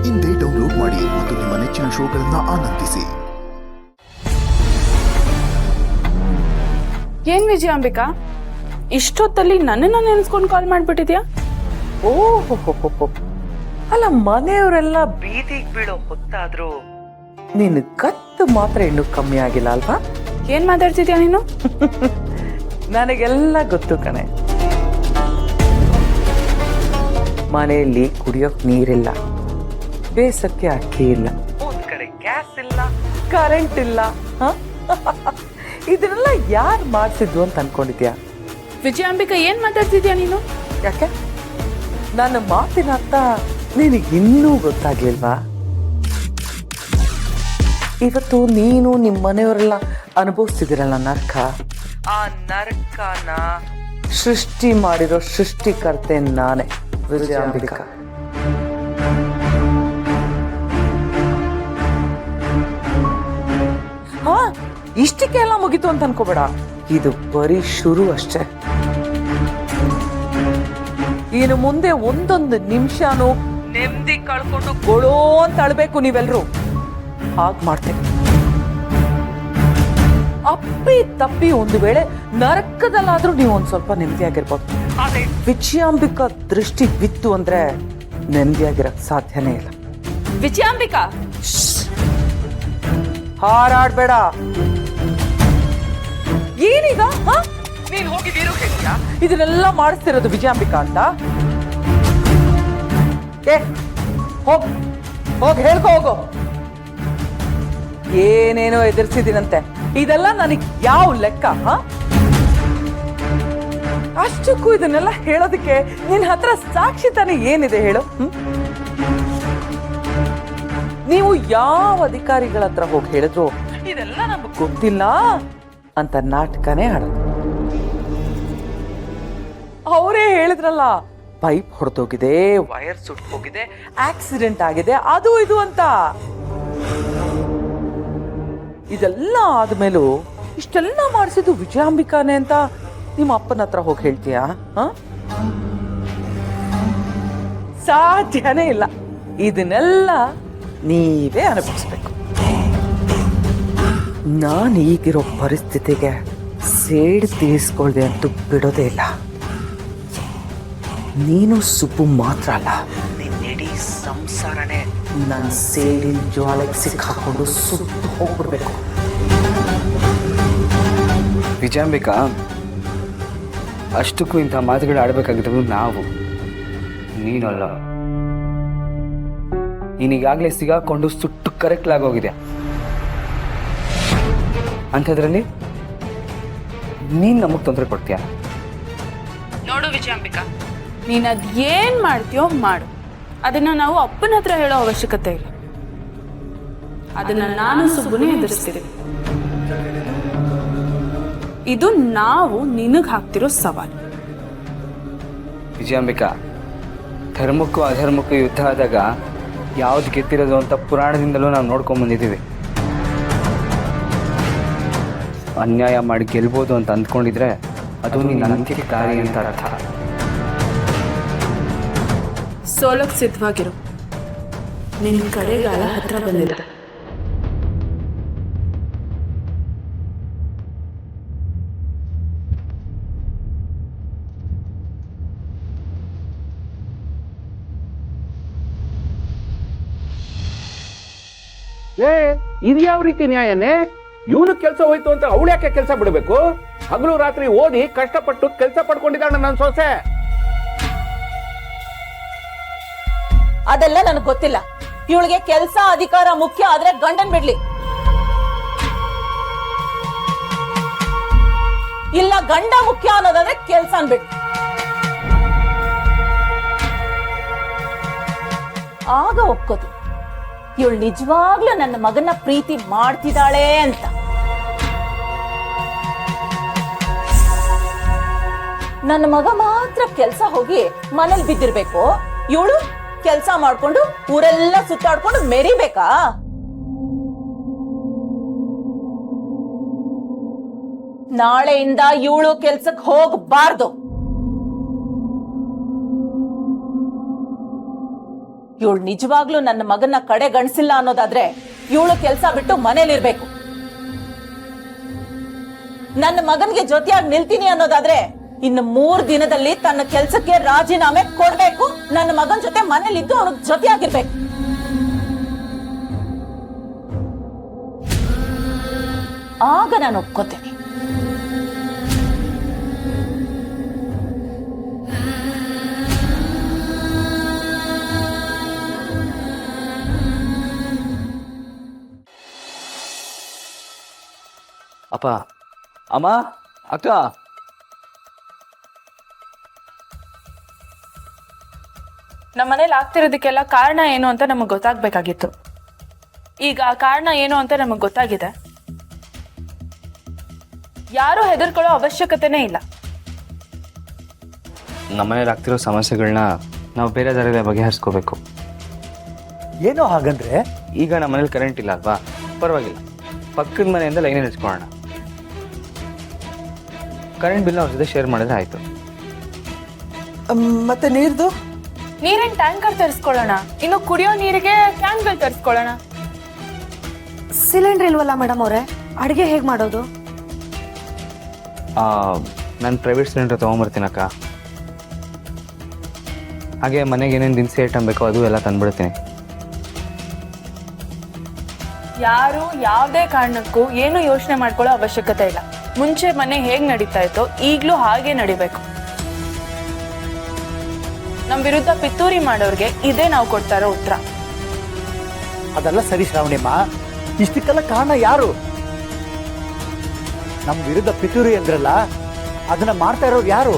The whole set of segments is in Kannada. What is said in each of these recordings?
ಇಂದೇ ಡೌನ್ಲೋಡ್ ಮಾಡಿ ಮತ್ತು ನಿಮ್ಮ ನೆಚ್ಚಿನ ಶೋಗಳನ್ನ ಆನಂದಿಸಿ. ಏನ್ ವಿಜಯಾಂಬಿಕಾ, ಇಷ್ಟೊತ್ತಲ್ಲಿ ನನ್ನನ್ನ ನೆನೆಸ್ಕೊಂಡು ಕಾಲ್ ಮಾಡ್ಬಿಟ್ಟಿದ್ಯಾ? ಓಹೋ, ಅಲ್ಲ ಮನೆಯವರೆಲ್ಲ ಬೀದಿಗೆ ಬೀಳೋ ಹೊತ್ತಾದ್ರೂ ನಿನ್ ಕತ್ತು ಮಾತ್ರ ಇನ್ನೂ ಕಮ್ಮಿ ಆಗಿಲ್ಲ ಅಲ್ವಾ? ಏನ್ ಮಾತಾಡ್ತಿದ್ಯಾ ನೀನು? ನನಗೆಲ್ಲ ಗೊತ್ತು ಕಣೆ. ಮನೆಯಲ್ಲಿ ಕುಡಿಯೋಕ್ ನೀರಿಲ್ಲ, ಬೇಸಕ್ಕೆ ಅಕ್ಕಿ ಇಲ್ಲ, ಒಂದ್ ಕಡೆ ಗ್ಯಾಸ್ ಇಲ್ಲ, ಕರೆಂಟ್ ಇಲ್ಲ. ಇದನ್ನೆಲ್ಲ ಯಾರು ಮಾಡ್ಸಿದ್ವು ಅಂತ ಅನ್ಕೊಂಡಿದ್ಯಾ? ವಿಜಯಾಂಬಿಕಾ, ಏನ್ ಮಾತಾಡ್ತಿದ್ಯಾ ನೀನು? ಯಾಕೆ ನನ್ನ ಮಾತಿನ ಅರ್ಥ ನಿನಗಿನ್ನೂ ಗೊತ್ತಾಗ್ಲಿಲ್ವಾ? ಇವತ್ತು ನೀನು ನಿಮ್ಮ ಮನೆಯವರೆಲ್ಲ ಅನುಭವಿಸ್ತಿದ್ದೀರಲ್ಲ ನರಕ, ಆ ನರಕನ ಸೃಷ್ಟಿ ಮಾಡಿರೋ ಸೃಷ್ಟಿಕರ್ತೆ ನಾನೇ, ವಿಜಯಾಂಬಿಕಾ. ಹಾ, ಇಷ್ಟಕ್ಕೆ ಎಲ್ಲ ಮುಗೀತು ಅಂತ ಅನ್ಕೋಬೇಡ, ಇದು ಬರೀ ಶುರು ಅಷ್ಟೇ. ಇನ್ನು ಮುಂದೆ ಒಂದೊಂದು ನಿಮಿಷನೂ ನೆಮ್ಮದಿ ಕಳ್ಕೊಂಡು ಗೊಳೋ ಅಂತ ಅಳ್ಬೇಕು ನೀವೆಲ್ರು. ಹಾಗೆ ಮಾಡ್ತೇನೆ. ಅಪ್ಪಿ ತಪ್ಪಿ ಒಂದು ವೇಳೆ ನರಕದಲ್ಲಾದ್ರೂ ನೀವು ಒಂದ್ ಸ್ವಲ್ಪ ನೆಮ್ಮದಿಯಾಗಿರ್ಬೋದು. ಅದೇ ವಿಜಯಾಂಬಿಕಾ ದೃಷ್ಟಿ ಬಿತ್ತು ಅಂದ್ರೆ ನೆಮ್ಮದಿಯಾಗಿರಕ್ ಸಾಧ್ಯನೇ ಇಲ್ಲ. ವಿಜಯಾಂಬಿಕಾ, ಹಾರಾಡ್ಬೇಡ. ಏನೀಗ ನೀನ್ ಹೋಗಿ ವೀರು ಹೇಳ್ತೀಯಾ ಇದನ್ನೆಲ್ಲ ಮಾಡಿಸ್ತಿರೋದು ವಿಜಯಾಂಬಿಕಾ ಅಂತ? ಹೋಗ್ ಹೇಳ್ಕೊ ಹೋಗು. ಏನೇನೋ ಎದುರಿಸಿದಿನಂತೆ, ಇದೆಲ್ಲ ನನಗ್ ಯಾವ ಲೆಕ್ಕ? ಅಷ್ಟಕ್ಕೂ ಇದನ್ನೆಲ್ಲ ಹೇಳೋದಕ್ಕೆ ನಿನ್ ಹತ್ರ ಸಾಕ್ಷಿ ತಾನೇ ಏನಿದೆ ಹೇಳು? ನೀವು ಯಾವ ಅಧಿಕಾರಿಗಳ ಹತ್ರ ಹೋಗಿ ಹೇಳಿದ್ರು ಇದೆಲ್ಲ ನಮಗ್ ಗೊತ್ತಿಲ್ಲ ಅಂತ ನಾಟಕನೇ ಆಡೋದು. ಅವರೇ ಹೇಳಿದ್ರಲ್ಲ, ಪೈಪ್ ಹೊಡೆದೋಗಿದೆ, ವೈರ್ ಸುಟ್ಟು ಹೋಗಿದೆ, ಆಕ್ಸಿಡೆಂಟ್ ಆಗಿದೆ, ಅದು ಇದು ಅಂತ. ಇದೆಲ್ಲ ಆದ್ಮೇಲೂ ಇಷ್ಟೆಲ್ಲ ಮಾಡಿಸಿದ್ದು ವಿಜಯಾಂಬಿಕಾನೆ ಅಂತ ನಿಮ್ಮ ಅಪ್ಪನ ಹತ್ರ ಹೋಗಿ ಹೇಳ್ತೀಯಾ? ಸಾಧ್ಯನೇ ಇಲ್ಲ. ಇದನ್ನೆಲ್ಲ ನೀವೇ ಅನುಭವಿಸ್ಬೇಕು. ನಾನು ಈಗಿರೋ ಪರಿಸ್ಥಿತಿಗೆ ಸೇಡ್ ತೀರಿಸ್ಕೊಳ್ದೆ ಅಂತೂ ಬಿಡೋದೇ ಇಲ್ಲ. ನೀನು ಸುಬ್ಬು ಮಾತ್ರ ಅಲ್ಲ, ನಿನ್ನಿಡೀ ಸಂಸಾರನೇ ನನ್ನ ಸೇಡಿನ ಜ್ವಾಲೆಗೆ ಸಿಕ್ಕಾಕೊಂಡು ಸುಟ್ಟು ಹೋಗ್ಬಿಡ್ಬೇಕು. ವಿಜಯಾಂಬಿಕಾ, ಅಷ್ಟಕ್ಕೂ ಇಂಥ ಮಾತುಗಳು ಆಡಬೇಕಾಗಿದ್ದು ನಾವು, ನೀನಲ್ಲ. ನೀನೀಗಾಗಲೇ ಸಿಗಾಕೊಂಡು ಸುಟ್ಟು ಕರೆಕ್ಲಾಗೋಗಿದೆ. ಅಂಥದ್ರಲ್ಲಿ ನೀನು ನಮಗೆ ತೊಂದರೆ ಕೊಡ್ತೀಯ? ನೋಡು ವಿಜಯಾಂಬಿಕಾ, ನೀನ್ ಅದ್ ಏನ್ ಮಾಡ್ತೀಯೋ ಮಾಡು. ಅದನ್ನ ನಾವು ಅಪ್ಪನ ಹತ್ರ ಹೇಳೋ ಅವಶ್ಯಕತೆ ಇಲ್ಲ. ಅದನ್ನ ನಾನು ಸುಬ್ಬನೇ ಎದುರಿಸ್ತೀವಿ. ಇದು ನಾವು ನಿನಗ್ ಹಾಕ್ತಿರೋ ಸವಾಲು. ವಿಜಯಾಂಬಿಕಾ, ಧರ್ಮಕ್ಕೂ ಅಧರ್ಮಕ್ಕೂ ಯುದ್ಧ ಆದಾಗ ಯಾವ್ದು ಗೆದ್ದಿರೋದು ಅಂತ ಪುರಾಣದಿಂದಲೂ ನಾವು ನೋಡ್ಕೊಂಡ್ ಬಂದಿದ್ದೀವಿ. ಅನ್ಯಾಯ ಮಾಡಿ ಗೆಲ್ಬೋದು ಅಂತ ಅಂದ್ಕೊಂಡಿದ್ರೆ ಅದು ನಿನ್ನ ಅಂತ್ಯಕ್ಕೆ ದಾರಿ ಅಂತ ಅರ್ಥ. ಸೋಲಕ್ ಸಿದ್ಧವಾಗಿರು, ನಿನ್ ಕಡೆಗಾಲ ಹತ್ರ ಬಂದಿದೆ. ಇದು ಯಾವ ರೀತಿ ನ್ಯಾಯನೇ? ಇವನು ಕೆಲಸ ಹೋಯ್ತು ಅಂತ ಅವಳು ಯಾಕೆ ಕೆಲಸ ಬಿಡಬೇಕು? ಹಗಲು ರಾತ್ರಿ ಓದಿ ಕಷ್ಟಪಟ್ಟು ಕೆಲಸ ಪಡ್ಕೊಂಡಿದ್ದಾಳೆ ನನ್ನ ಸೊಸೆ. ಅದೆಲ್ಲ ನನಗೆ ಗೊತ್ತಿಲ್ಲ. ಇವಳಿಗೆ ಕೆಲಸ ಅಧಿಕಾರ ಮುಖ್ಯ ಆದ್ರೆ ಗಂಡನ್ ಬಿಡ್ಲಿ, ಇಲ್ಲ ಗಂಡ ಮುಖ್ಯ ಅನ್ನೋದಾದ್ರೆ ಕೆಲ್ಸನ್ ಬಿಡ್ಲಿ. ಆಗ ಒಪ್ಕೋದು ಇವಳು ನಿಜವಾಗ್ಲೂ ನನ್ನ ಮಗನ ಪ್ರೀತಿ ಮಾಡ್ತಿದ್ದಾಳೆ ಅಂತ. ನನ್ನ ಮಗ ಮಾತ್ರ ಕೆಲ್ಸ ಹೋಗಿ ಮನೇಲಿ ಬಿದ್ದಿರ್ಬೇಕು, ಇವಳು ಕೆಲ್ಸ ಮಾಡ್ಕೊಂಡು ಊರೆಲ್ಲ ಸುತ್ತಾಡ್ಕೊಂಡು ಮೆರಿಬೇಕಾ? ನಾಳೆಯಿಂದ ಇವಳು ಕೆಲ್ಸಕ್ಕೆ ಹೋಗಬಾರ್ದು. ಇವಳು ನಿಜವಾಗ್ಲೂ ನನ್ನ ಮಗನ ಕಡೆ ಗಣಿಸಿಲ್ಲ ಅನ್ನೋದಾದ್ರೆ ಇವಳು ಕೆಲಸ ಬಿಟ್ಟು ಮನೇಲಿರ್ಬೇಕು. ನನ್ನ ಮಗನ್ಗೆ ಜೊತೆಯಾಗಿ ನಿಲ್ತೀನಿ ಅನ್ನೋದಾದ್ರೆ ಇನ್ನು 3 ದಿನದಲ್ಲಿ ತನ್ನ ಕೆಲ್ಸಕ್ಕೆ ರಾಜೀನಾಮೆ ಕೊಡ್ಬೇಕು. ನನ್ನ ಮಗನ ಜೊತೆ ಮನೇಲಿದ್ದು ಅವನಿಗೆ ಜೊತೆಯಾಗಿರ್ಬೇಕು. ಆಗ ನಾನು ಒಪ್ಕೋತೇನೆ. ಅಪ್ಪ, ಅಮ್ಮ, ಅಕ್ಕ, ನಮ್ಮ ಮನೇಲಿ ಆಗ್ತಿರೋದಕ್ಕೆಲ್ಲ ಕಾರಣ ಏನು ಅಂತ ನಮಗೆ ಗೊತ್ತಾಗ್ಬೇಕಾಗಿತ್ತು. ಈಗ ಆ ಕಾರಣ ಏನು ಅಂತ ನಮಗೆ ಗೊತ್ತಾಗಿದೆ. ಯಾರು ಹೆದರ್ಕೊಳ್ಳೋ ಅವಶ್ಯಕತೆನೇ ಇಲ್ಲ. ನಮ್ಮನೇಲಿ ಆಗ್ತಿರೋ ಸಮಸ್ಯೆಗಳನ್ನ ನಾವು ಬೇರೆ ದಾರಿಯಲ್ಲಿ ಬಗೆಹರಿಸ್ಕೋಬೇಕು. ಏನೋ ಹಾಗಂದ್ರೆ? ಈಗ ನಮ್ಮ ಮನೇಲಿ ಕರೆಂಟ್ ಇಲ್ಲ ಅಲ್ವಾ, ಪರವಾಗಿಲ್ಲ, ಪಕ್ಕದ ಮನೆಯಿಂದ ಲೈನ್ ಇಳಿಸ್ಕೊಳ್ಳೋಣ. ಕರೆಂಟ್ ಬಿಲ್ ಅವ್ರ ಜೊತೆ ಶೇರ್ ಮಾಡಿದ್ರೆ ಆಯ್ತು. ಮತ್ತೆ ನೀರ್ದು? ನೀರಿನ ಟ್ಯಾಂಕರ್ ತರಿಸ್ಕೊಳ್ಳೋಣ. ಇನ್ನು ಕುಡಿಯೋ ನೀರಿಗೆ ಕ್ಯಾನ್ಗಳು ತರಿಸ್ಕೊಳ್ಳೋಣ. ಸಿಲಿಂಡರ್ ಇಲ್ವಲ್ಲ ಮೇಡಮ್ ಅವರೇ, ಅಡುಗೆ ಹೇಗೆ ಮಾಡೋದು? ನಾನು ಪ್ರೈವೇಟ್ ಸಿಲಿಂಡರ್ ತೊಗೊಂಬರ್ತೀನಕ್ಕ. ಹಾಗೆ ಮನೆಗೆ ಏನೇನು ದಿನಸಿ ಐಟಮ್ ಬೇಕೋ ಅದು ಎಲ್ಲ ತಂದ್ಬಿಡ್ತೀನಿ. ಯಾರು ಯಾವುದೇ ಕಾರಣಕ್ಕೂ ಏನು ಯೋಚನೆ ಮಾಡ್ಕೊಳ್ಳೋ ಅವಶ್ಯಕತೆ ಇಲ್ಲ. ಮುಂಚೆ ಮನೆ ಹೇಗ್ ನಡೀತಾ ಇತ್ತೋ ಈಗಲೂ ಹಾಗೆ ನಡಿಬೇಕು. ನಮ್ ವಿರುದ್ಧ ಪಿತೂರಿ ಮಾಡೋರ್ಗೆ ಇದೇ ನಾವು ಕೊಡ್ತಾ ಇರೋ ಉತ್ತರ. ಅದೆಲ್ಲ ಸರಿ ಶ್ರಾವಣಿಯಮ್ಮ, ಇಷ್ಟಕ್ಕೆಲ್ಲ ಕಾರಣ ಯಾರು? ನಮ್ ವಿರುದ್ಧ ಪಿತೂರಿ ಅಂದ್ರಲ್ಲ, ಅದನ್ನ ಮಾಡ್ತಾ ಇರೋರು ಯಾರು?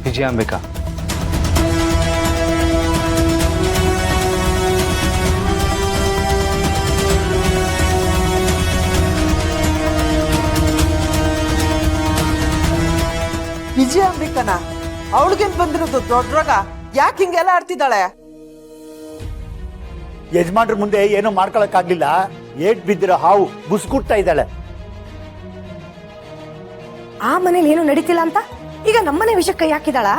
ವಿಜಯಾಂಬಿಕಾ. ವಿಜಯಾಂಬಿಕನ? ಅವಳಿಗೇನ್ ಬಂದಿರೋದು ದೊಡ್ಡ ರೋಗ? ಯಾಕೆ ಹಿಂಗೆಲ್ಲ ಆಡ್ತಿದ್ದಾಳೆ? ಯಜಮಾನ್ರ ಮುಂದೆ ಏನೋ ಮಾಡ್ಕೊಳಕ್ಕಾಗ್ಲಿಲ್ಲ, ಏಟ್ ಬಿದ್ದಿರೋ ಹಾವು ಬುಸ್ಕುಟ್ತಾ ಇದ್ದಾಳೆ. ಆ ಮನೇಲಿ ಏನು ನಡೀತಿಲ್ಲ ಅಂತ ಈಗ ನಮ್ಮನೆ ವಿಷಯಕ್ಕೆ ಕೈ ಹಾಕಿದಾಳ?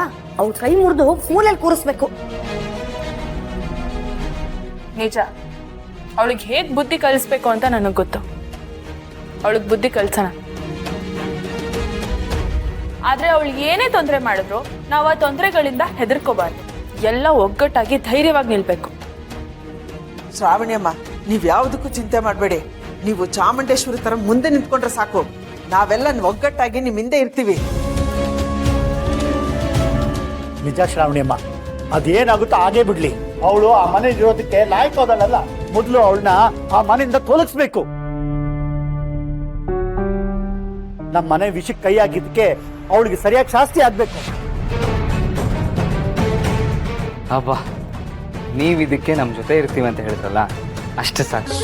ಅವ್ಳ ಕೈ ಮುರಿದು ಫೋನಲ್ಲಿ ಕೂರಿಸ್ಬೇಕು. ನಿಜ, ಅವಳಿಗೆ ಹೇಗ್ ಬುದ್ಧಿ ಕಲಿಸ್ಬೇಕು ಅಂತ ನನಗೆ ಗೊತ್ತು. ಅವಳಿಗೆ ಬುದ್ಧಿ ಕಲ್ಸೋಣ. ಆದ್ರೆ ಅವಳಿಗೆ ಏನೇ ತೊಂದರೆ ಮಾಡಿದ್ರು ನಾವು ಆ ತೊಂದರೆಗಳಿಂದ ಹೆದರ್ಕೋಬಾರ್ದು. ಎಲ್ಲ ಒಗ್ಗಟ್ಟಾಗಿ ಧೈರ್ಯವಾಗಿ ನಿಲ್ಬೇಕು. ಶ್ರಾವಣಿಯಮ್ಮ, ನೀವ್ ಯಾವ್ದಕ್ಕೂ ಚಿಂತೆ ಮಾಡಬೇಡಿ. ನೀವು ಚಾಮುಂಡೇಶ್ವರಿ ತರ ಮುಂದೆ ನಿಂತ್ಕೊಂಡ್ರೆ ಸಾಕು. ನಾವೆಲ್ಲ ಒಗ್ಗಟ್ಟಾಗಿ ನಿಮ್ ಹಿಂದೆ ಇರ್ತೀವಿ. ನಿಜ ಶ್ರಾವಣಿಯಮ್ಮ, ಅದೇನಾಗುತ್ತೋ ಆಗೇ ಬಿಡ್ಲಿ. ಅವಳು ಆ ಮನೆ ಇರೋದಕ್ಕೆ ಲಾಯ್ಕೋದಲ್ಲ. ಮೊದಲು ಅವಳನ್ನ ಆ ಮನೆಯಿಂದ ತೊಲಗಿಸ್ಬೇಕು. ನಮ್ಮ ಮನೆ ವಿಷಯಕ್ಕೆ ಕೈ ಹಾಕಿದ್ದಕ್ಕೆ ಅವಳಿಗೆ ಸರಿಯಾಗಿ ಶಾಸ್ತಿ ಆಗ್ಬೇಕು. ಅಬ್ಬಾ, ನೀವು ಇದಕ್ಕೆ ನಮ್ಮ ಜೊತೆ ಇರ್ತೀವಿ ಅಂತ ಹೇಳಿದ್ರಲ್ಲ, ಅಷ್ಟೇ ಸಾಕು.